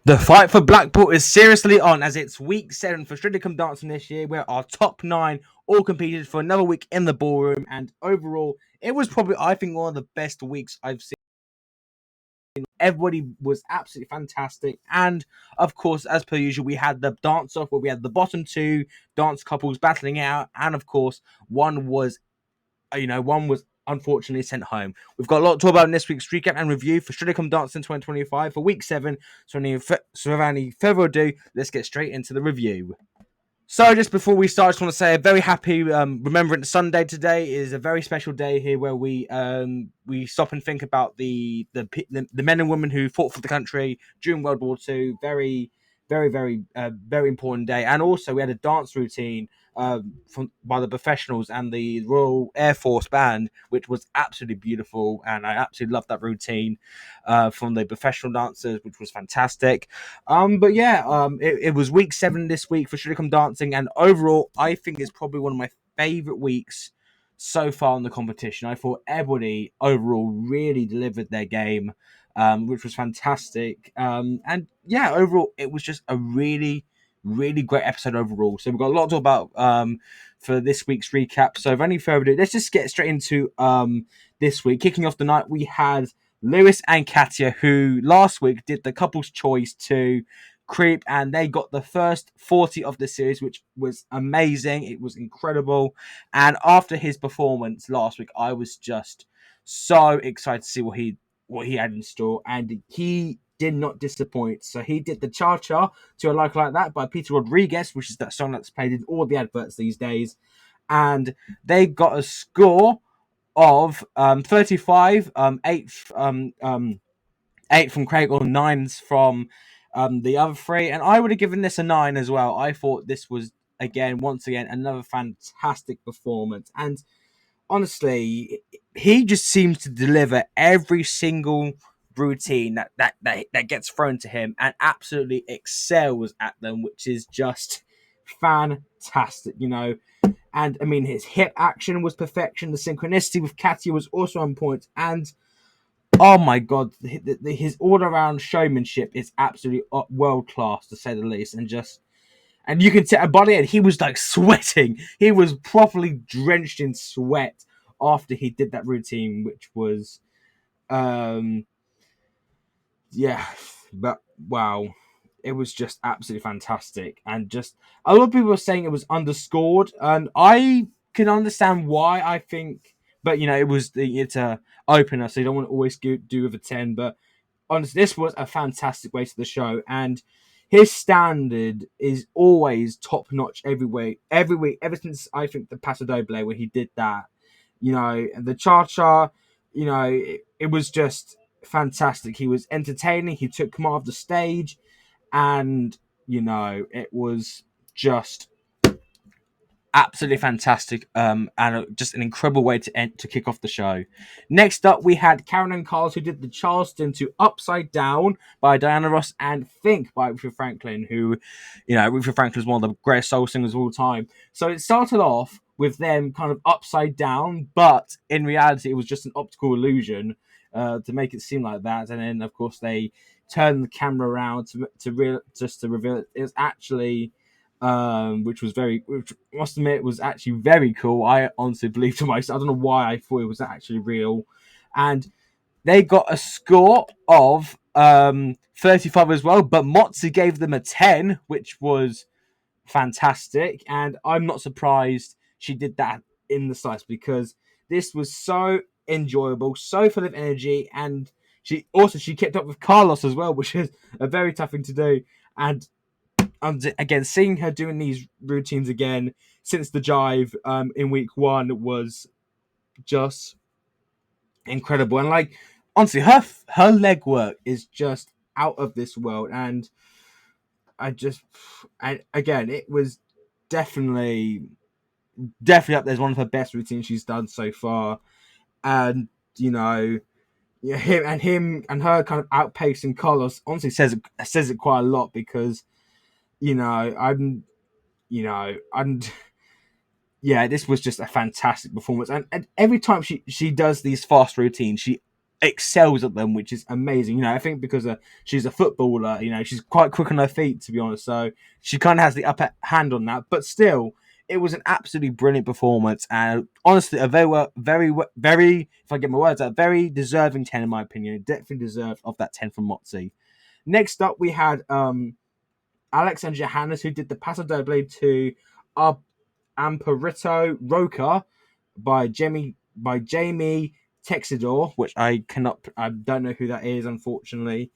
The fight for Blackpool is seriously on as it's week 7 for Strictly Come Dancing this year, where our top 9 all competed for another week in the ballroom. And overall, it was probably, I think, one of the best weeks I've seen. Everybody was absolutely fantastic. And of course, as per usual, we had the dance off where we had the bottom two dance couples battling out. And of course, one was unfortunately sent home. We've got a lot to talk about in this week's recap and review for Strictly Come Dancing 2025 for week 7. So without any further ado, let's get straight into the review. So just before we start, I just want to say a very happy Remembrance Sunday today. It is a very special day here where we stop and think about the men and women who fought for the country during World War II. Very important day. And also we had a dance routine by the professionals and the Royal Air Force Band, which was absolutely beautiful, and I absolutely loved that routine from the professional dancers, which was fantastic. But yeah, it was week 7 this week for Should Come Dancing, and overall, I think it's probably one of my favorite weeks so far in the competition. I thought everybody overall really delivered their game, which was fantastic. And yeah, overall, it was just a really great episode overall. So we've got a lot to talk about for this week's recap. So without any further ado, let's just get straight into this week. Kicking off the night, we had Lewis and Katya, who last week did the couple's choice to Creep, and they got the first 40 of the series, which was amazing. It was incredible. And after his performance last week, I was just so excited to see what he had in store, and he did not disappoint. So he did the Cha Cha to a Like That by Peter Rodriguez, which is that song that's played in all the adverts these days. And they got a score of 35, 8 from Craig, or 9s from the other three. And I would have given this a 9 as well. I thought this was, once again, another fantastic performance. And honestly, he just seems to deliver every single routine that gets thrown to him and absolutely excels at them, which is just fantastic, And I mean, his hip action was perfection. The synchronicity with Katya was also on point. And oh my god, his all around showmanship is absolutely world class, to say the least. And you can tell by the end, he was like sweating. He was properly drenched in sweat after he did that routine, which was, um, yeah, but wow, it was just absolutely fantastic. And just a lot of people were saying it was underscored, and I can understand why. I think, but it's a opener, so you don't want to always do with a 10. But honestly, this was a fantastic way to the show, and his standard is always top notch every week, ever since I think the Paso Doble where he did that, the Cha Cha, it was just fantastic. He was entertaining. He took command of the stage, and it was just absolutely fantastic, and just an incredible way to kick off the show. Next up, we had Karen and Carls, who did the Charleston to Upside Down by Diana Ross and Think by Richard Franklin, who, Richard Franklin is one of the greatest soul singers of all time. So it started off with them kind of upside down, but in reality, it was just an optical illusion to make it seem like that. And then, of course, they turned the camera around to reveal it was actually which must admit was actually very cool. I honestly believed to myself. I don't know why I thought it was actually real. And they got a score of 35 as well, but Motzi gave them a 10, which was fantastic. And I'm not surprised she did that in the slice, because this was so enjoyable, so full of energy, and she kept up with Carlos as well, which is a very tough thing to do. And again, seeing her doing these routines again since the jive in week 1 was just incredible. And like, honestly, her leg work is just out of this world. And again, it was definitely up there as one of her best routines she's done so far. And yeah, him and her kind of outpacing Carlos honestly says it quite a lot, because you know I'm and yeah, this was just a fantastic performance. And every time she does these fast routines, she excels at them, which is amazing. I think because she's a footballer, she's quite quick on her feet, to be honest. So she kind of has the upper hand on that. But still, it was an absolutely brilliant performance, and honestly, a very, if I get my words out, very deserving 10 in my opinion. It definitely deserved of that 10 from Motzi. Next up, we had Alex and Johannes, who did the Paso Doble to Amparito Roca by Jamie Texidor, which I don't know who that is, unfortunately.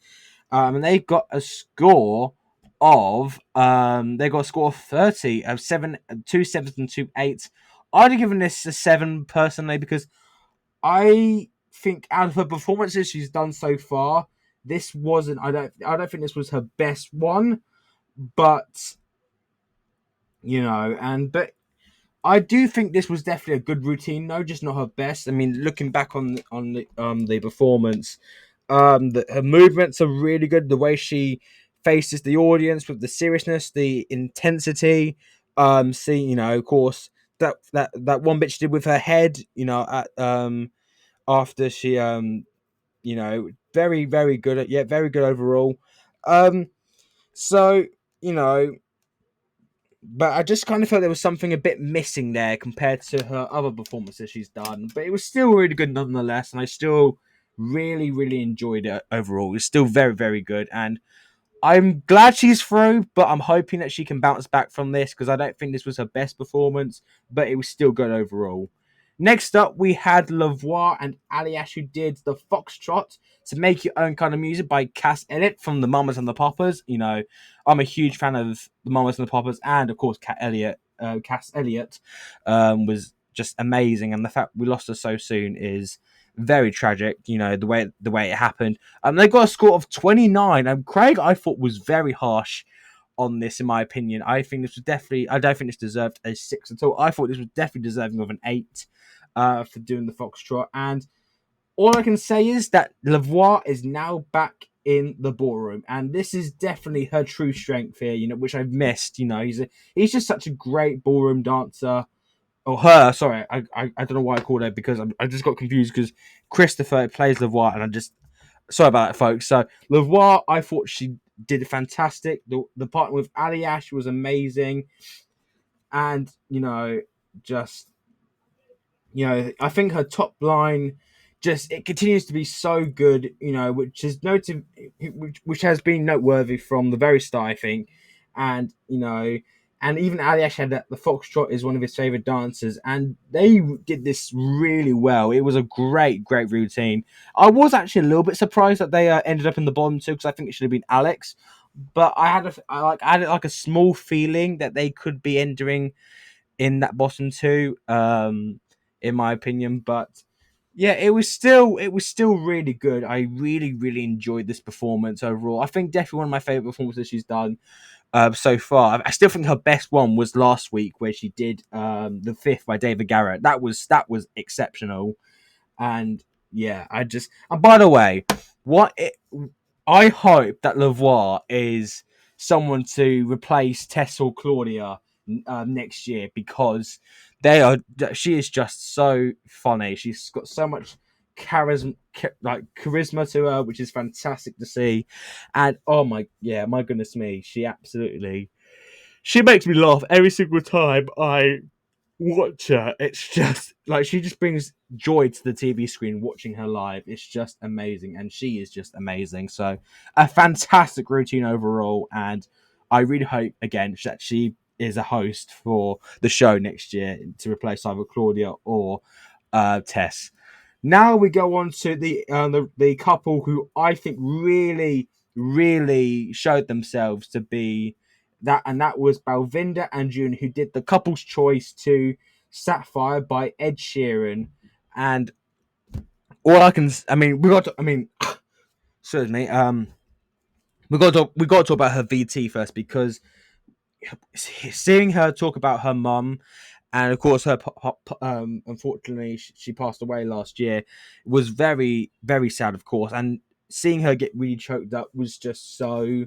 And they got a score of 30 of 2 7s and 2 8s. I'd have given this a 7 personally because I think out of her performances she's done so far, this wasn't. I don't think this was her best one, but but I do think this was definitely a good routine. No, just not her best. I mean, looking back on the performance, her movements are really good. The way she faces the audience with the seriousness, the intensity. Of course, that one bit she did with her head. At after she very very good very good overall. Um, so you know but I just kind of felt there was something a bit missing there compared to her other performances she's done. But it was still really good nonetheless, and I still really, really enjoyed it overall. It's still very, very good, and I'm glad she's through, but I'm hoping that she can bounce back from this because I don't think this was her best performance, but it was still good overall. Next up, we had Lavoie and Aliash who did the Foxtrot to Make Your Own Kind of Music by Cass Elliott from the Mamas and the Poppers. I'm a huge fan of the Mamas and the Poppers, and of course, Cass Elliott was just amazing, and the fact we lost her so soon is very tragic. The way it happened. They got a score of 29, and Craig I thought was very harsh on this, in my opinion. I don't think this deserved a 6 at all. I thought this was definitely deserving of an 8 for doing the Foxtrot. And all I can say is that Lavoie is now back in the ballroom, and this is definitely her true strength here, which I've missed. He's just such a great ballroom dancer. Oh, her. Sorry, I don't know why I called her because I just got confused because Christopher plays Lavoie, and I just sorry about that, folks. So Lavoie, I thought she did fantastic. The partner with Aliash was amazing, and just I think her top line just it continues to be so good. Which has been noteworthy from the very start, I think, and and even Aliash had that the Foxtrot is one of his favorite dancers, and they did this really well. It was a great, great routine. I was actually a little bit surprised that they ended up in the bottom two because I think it should have been Alex, but I had a small feeling that they could be entering in that bottom two, in my opinion. But yeah, it was still really good. I really, really enjoyed this performance overall. I think definitely one of my favorite performances she's done so far. I still think her best one was last week where she did the fifth by David Garrett. That was exceptional. And yeah, and by the way, I hope that Lavoie is someone to replace Tess or Claudia next year because she is just so funny. She's got so much charisma to her, which is fantastic to see. And oh my goodness me, she makes me laugh every single time I watch her. It's just like she just brings joy to the TV screen watching her live. It's just amazing, and she is just amazing. So a fantastic routine overall, and I really hope again that she is a host for the show next year to replace either Claudia or Tess. Now we go on to the couple who I think really, really showed themselves to be that, and that was Balvinda and June, who did the couple's choice to Sapphire by Ed Sheeran. And all I mean, excuse me, we got to talk about her VT first because seeing her talk about her mum, and of course her unfortunately she passed away last year, was very, very sad, of course, and seeing her get really choked up was just so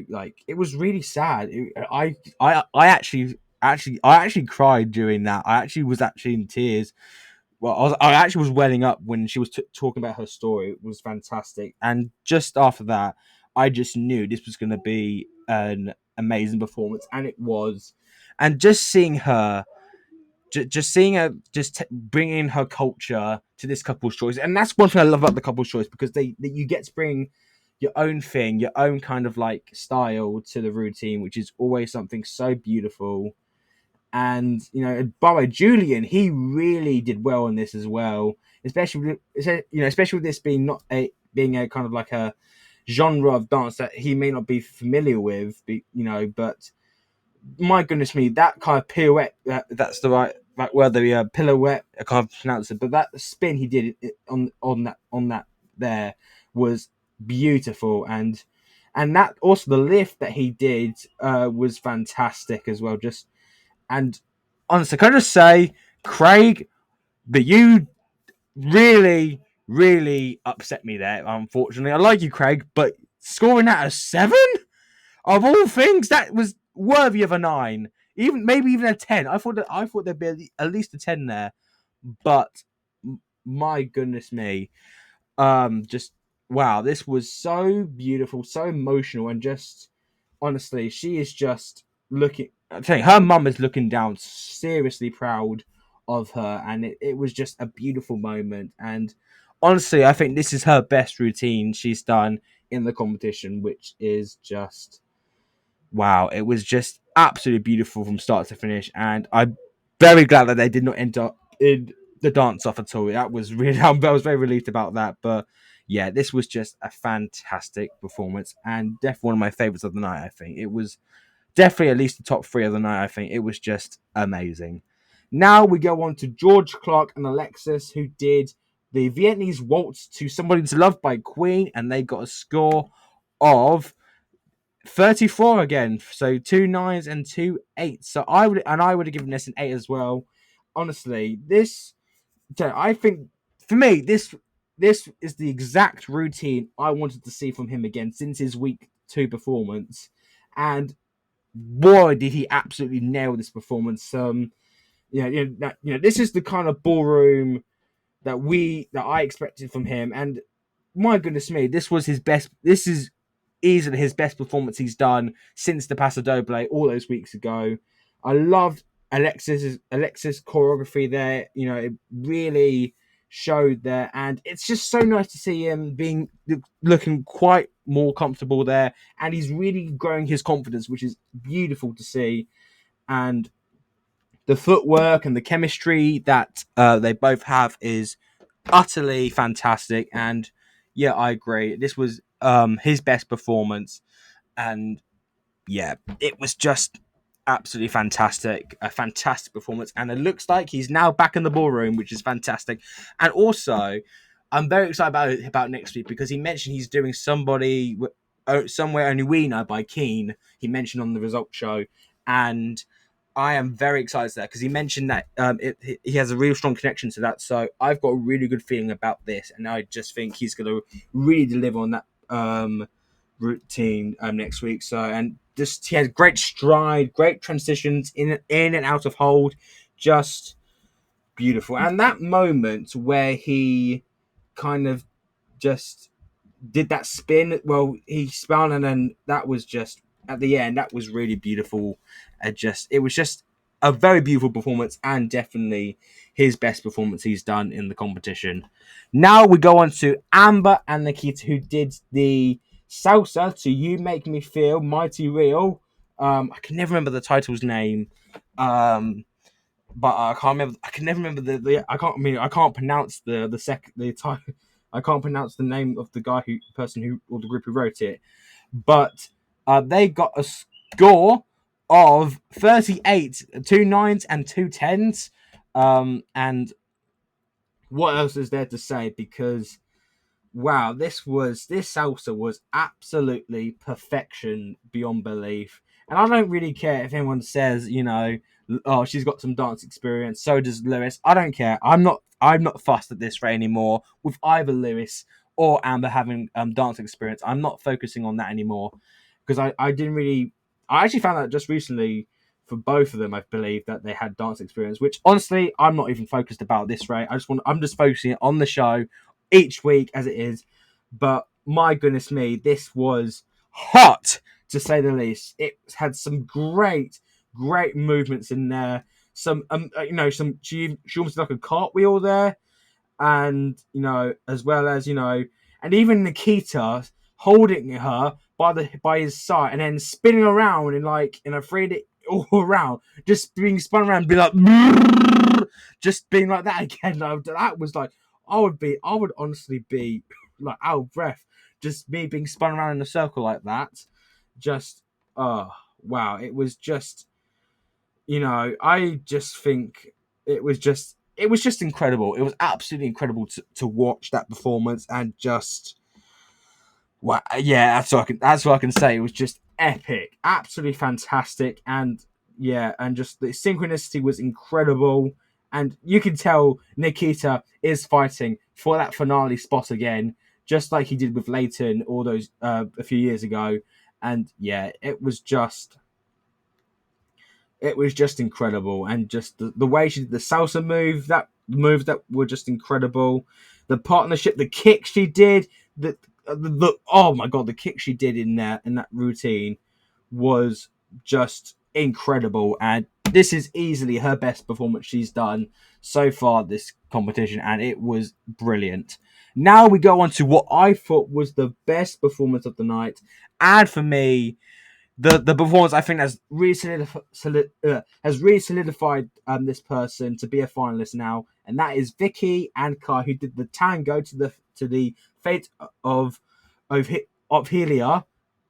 like it was really sad. I actually cried during that. I actually was in tears I actually was welling up when she was talking about her story. It was fantastic, and just after that, I just knew this was going to be an amazing performance, and it was. And just seeing her, just seeing her, bringing her culture to this couple's choice, and that's one thing I love about the couple's choice because that you get to bring your own thing, your own kind of like style to the routine, which is always something so beautiful. And by the way, Julian, he really did well in this as well, especially especially with this being not a being a kind of like a genre of dance that he may not be familiar with, but my goodness me, that kind of pirouette, that's the right word, the pirouette, I can't pronounce it, but that spin he did on that there was beautiful, and that also the lift that he did was fantastic as well. Just and honestly, can I just say, Craig, that you really, really upset me there. Unfortunately, I like you, Craig, but scoring that a 7 of all things, that was worthy of a 9, even maybe even a 10. I thought there'd be at least a 10 there, but my goodness me, just wow, this was so beautiful, so emotional, and just honestly, she is just looking. I think her mum is looking down, seriously proud of her, and it was just a beautiful moment. And honestly, I think this is her best routine she's done in the competition, which is just wow. It was just absolutely beautiful from start to finish, and I'm very glad that they did not end up in the dance off at all. That was really, I was very relieved about that. But yeah, this was just a fantastic performance, and definitely one of my favorites of the night. I think it was definitely at least the top 3 of the night. I think it was just amazing. Now we go on to George Clark and Alexis, who did the Vietnamese waltz to Somebody's Love by Queen, and they got a score of 34 again. So 2 9s and 2 8s. So I would have given this an 8 as well. Honestly, I think for me, this is the exact routine I wanted to see from him again since his week 2 performance. And boy, did he absolutely nail this performance. This is the kind of ballroom that I expected from him. And my goodness me, this was his best. This is easily his best performance he's done since the Paso Doble all those weeks ago. I loved Alexis choreography there. It really showed there, and it's just so nice to see him looking quite more comfortable there, and he's really growing his confidence, which is beautiful to see. And the footwork and the chemistry that they both have is utterly fantastic. And yeah, I agree. This was his best performance, and yeah, it was just absolutely fantastic. A fantastic performance, and it looks like he's now back in the ballroom, which is fantastic. And also, I'm very excited about next week because he mentioned he's doing somewhere only we know by Keane. He mentioned on the result show, and I am very excited for that because he mentioned that he has a real strong connection to that. So I've got a really good feeling about this, and I just think he's going to really deliver on that routine next week. So and just he has great stride, great transitions in and out of hold, just beautiful. And that moment where he kind of just did that spin. Well, he spun, and then that was just at the end. That was really beautiful. It was just a very beautiful performance, and definitely his best performance he's done in the competition. Now we go on to Amber and Nikita, who did the salsa to "You Make Me Feel Mighty Real." I can never remember the title's name. But I can't remember. I can never remember the I can't. I mean, I can't pronounce the title. I can't pronounce the name of the person who, or the group who wrote it. But they got a score of 38, 2 9s and 2 10s. And what else is there to say? Because wow, this salsa was absolutely perfection beyond belief. And I don't really care if anyone says, oh, she's got some dance experience. So does Lewis. I don't care. I'm not fussed at this rate anymore with either Lewis or Amber having dance experience. I'm not focusing on that anymore because I didn't really. I actually found out just recently for both of them, I believe that they had dance experience. Which honestly, I'm not even focused about this, right? I'm just focusing on the show each week as it is. But my goodness me, this was hot to say the least. It had some great movements in there. Some she almost did like a cartwheel there, and as well as and even Nikita holding her by his side and then spinning around in a 3D all around, just being spun around, be like, just being like that again. That was like, I would honestly be like out of breath, just me being spun around in a circle like that. Just, oh wow, it was just, I just think it was just incredible. It was absolutely incredible to watch that performance and just, well, yeah, that's what I can say. It was just epic, absolutely fantastic, and yeah, and just the synchronicity was incredible, and you can tell Nikita is fighting for that finale spot again, just like he did with Leighton all those a few years ago, and yeah, it was just incredible, and just the way she did the salsa moves that were just incredible. The partnership, the kick she did, the oh my god, the kick she did in that routine was just incredible, and this is easily her best performance she's done so far this competition, and it was brilliant. Now we go on to what I thought was the best performance of the night, and for me, the performance I think has really solidified this person to be a finalist now, and that is Vicky and Kai, who did the tango to the fate of Ophelia,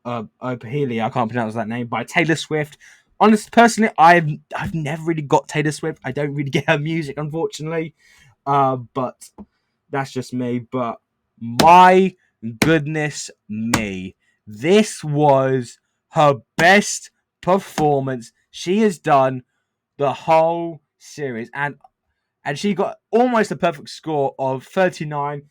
Ophelia, I can't pronounce that name, by Taylor Swift. Honestly, personally, I've never really got Taylor Swift. I don't really get her music, unfortunately. But that's just me. But my goodness me, this was her best performance she has done the whole series, and she got almost a perfect score of 39.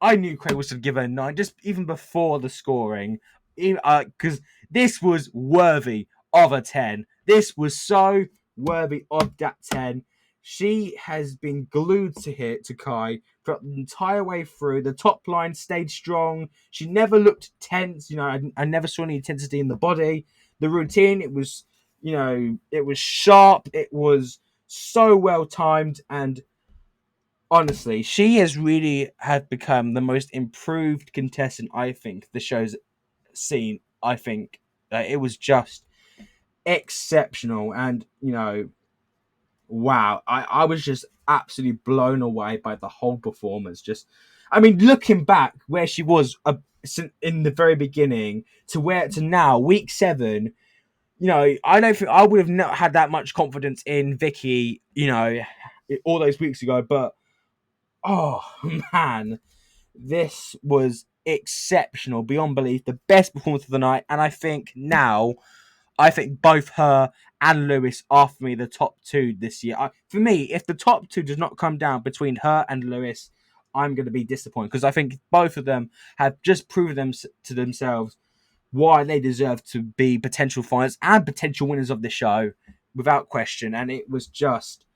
I knew Craig was to give her a 9 just even before the scoring, because this was worthy of a 10. This was so worthy of that 10. She has been glued to Kai for the entire way through. The top line stayed strong. She never looked tense. I never saw any intensity in the body. The routine, it was sharp. It was so well timed, and honestly, she has really had become the most improved contestant I think the show's seen. I think it was just exceptional, and wow, I was just absolutely blown away by the whole performance. Just, I mean, looking back where she was in the very beginning to now, week 7. I don't think I would have not had that much confidence in Vicky. All those weeks ago, but oh man, this was exceptional beyond belief. The best performance of the night, and I think both her and Lewis are for me the top two this year. For me, if the top two does not come down between her and Lewis, I'm going to be disappointed, because I think both of them have just proven to themselves why they deserve to be potential finalists and potential winners of the show, without question. And it was just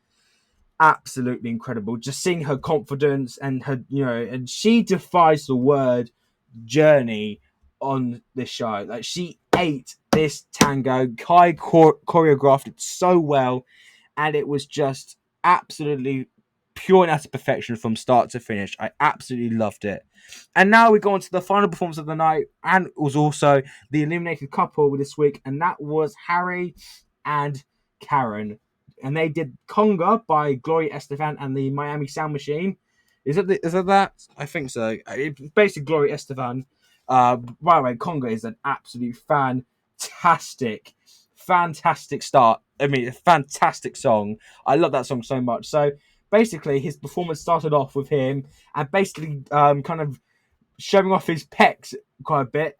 absolutely incredible. Just seeing her confidence and and she defies the word journey on this show. Like, she ate this tango. Kai choreographed it so well, and it was just absolutely pure and utter perfection from start to finish. I absolutely loved it. And now we go on to the final performance of the night, and it was also the eliminated couple this week, and that was Harry and Karen, and they did Conga by Gloria Estefan and the Miami Sound Machine. Is it that? I think so. It's basically Gloria Estefan. By the way, Conga is an absolute fantastic start. I mean, a fantastic song. I love that song so much. So basically, his performance started off with him and basically kind of showing off his pecs quite a bit,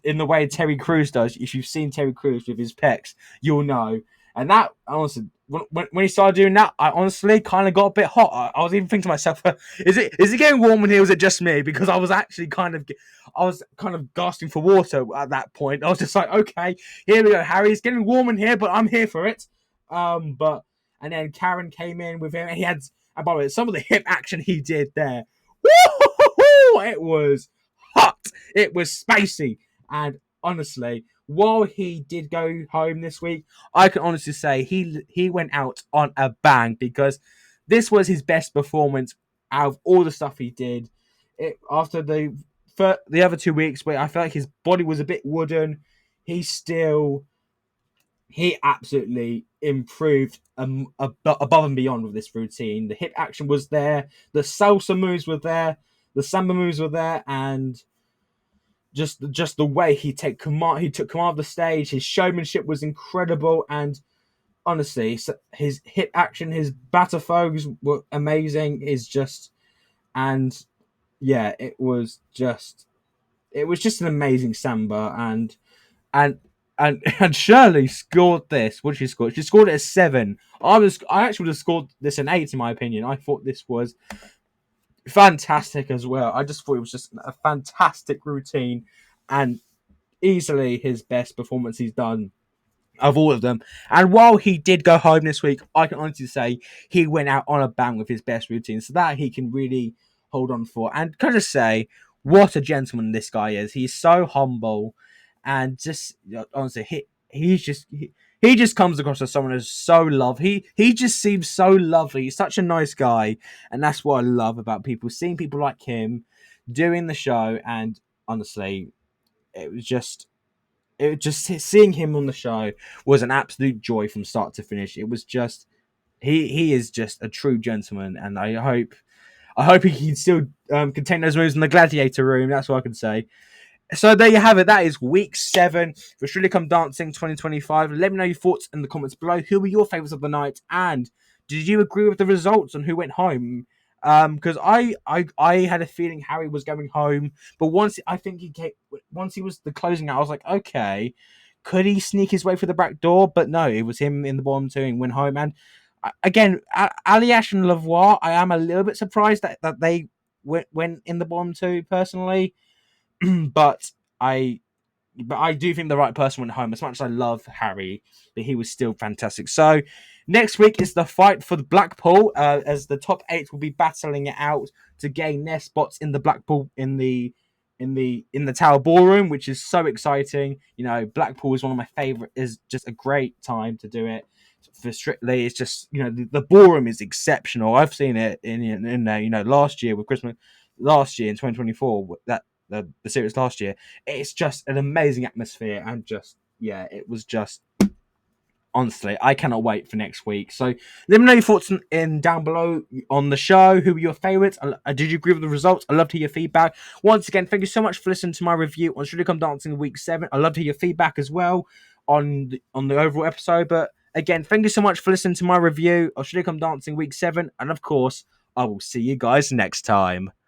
in the way Terry Crews does. If you've seen Terry Crews with his pecs, you'll know. And that, honestly, when he started doing that, I honestly kind of got a bit hot. I was even thinking to myself, is it getting warm in here? Or is it just me? Because I was actually I was kind of gasping for water at that point. I was just like, okay, here we go, Harry. It's getting warm in here, but I'm here for it. But and then Karen came in with him, and he had, and by the way, some of the hip action he did there, woo-hoo-hoo, it was hot. It was spicy, and honestly, while he did go home this week, I can honestly say he went out on a bang because this was his best performance out of all the stuff he did. After the other 2 weeks where I felt like his body was a bit wooden, he still he absolutely improved above and beyond with this routine. The hip action was there, the salsa moves were there, the samba moves were there, and just the way he took command of the stage. His showmanship was incredible, and honestly, his hip action, his batafogues were amazing. Is just and yeah, it was just an amazing samba, and and Shirley scored this. What did she score? She scored it a 7. I actually would have scored this an 8 in my opinion. I thought this was fantastic as well. I just thought it was just a fantastic routine and easily his best performance he's done of all of them. And while he did go home this week, I can honestly say he went out on a bang with his best routine, so that he can really hold on for. And can I just say, what a gentleman this guy is. He's so humble, and just honestly, he just comes across as someone who's so he just seems so lovely. He's such a nice guy, and that's what I love about people. Seeing people like him doing the show, and honestly, it was just seeing him on the show was an absolute joy from start to finish. It was just he is just a true gentleman, and I hope he can still contain those moves in the gladiator room. That's what I can say. So there you have it. That is week 7 for Surely Come Dancing 2025. Let me know your thoughts in the comments below. Who were your favourites of the night? And did you agree with the results on who went home? Because I had a feeling Harry was going home, but once he was the closing out, I was like, okay, could he sneak his way through the back door? But no, it was him in the bottom two and went home. And again, Aliash and Lavoie, I am a little bit surprised that they went in the bottom two personally. but I but I do think the right person went home. As much as I love Harry, but he was still fantastic. So next week is the fight for the Blackpool, as the top 8 will be battling it out to gain their spots in the Blackpool in the Tower Ballroom, which is so exciting. You know, Blackpool is one of my favorite. Is just a great time to do it. For Strictly, it's just the ballroom is exceptional. I've seen it in there. Last year with Christmas, last year in 2024, that the series last year. It's just an amazing atmosphere, and just it was just honestly, I cannot wait for next week. So let me know your thoughts in down below on the show. Who were your favourites? Did you agree with the results? I'd love to hear your feedback. Once again, thank you so much for listening to my review on Should We Come Dancing week 7. I'd love to hear your feedback as well on the overall episode. But again, thank you so much for listening to my review of Should We Come Dancing week 7. And of course, I will see you guys next time.